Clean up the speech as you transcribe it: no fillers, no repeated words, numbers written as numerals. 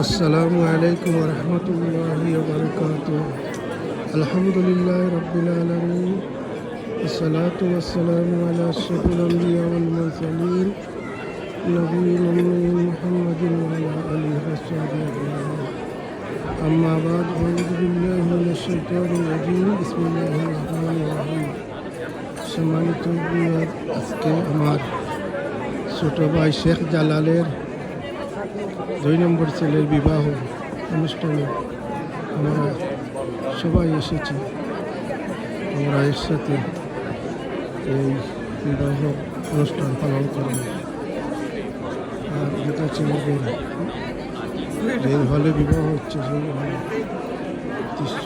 আসসালামু আলাইকুম ওয়া রাহমাতুল্লাহি ওয়া বারাকাতুহু। আলহামদুলিল্লাহি রাব্বিল আলামিন। আসসালাতু ওয়াসসালামু আলা আশরাফিল আমবিয়া ওয়াল মুরসালিন নবিয়্যিনা মুহাম্মাদিন ওয়া আলা আলিহি ওয়া সাহবিহি আজমাইন। আম্মা বা'দ, আউযু বিল্লাহি মিনাশ শাইতানির রাজীম। বিসমিল্লাহির রাহমানির রাহিম। সম্মানিত ভিউয়ার, আজকে আমার ছোট ভাই শেখ জালালের 2 নম্বর ছেলের বিবাহ অনুষ্ঠানে আমরা সবাই এসেছি। আমরা একসাথে এই বিবাহ অনুষ্ঠান পালন করব। আর যেটা ছেলেদের যে হলে বিবাহ হচ্ছে সেই হলে দৃশ্য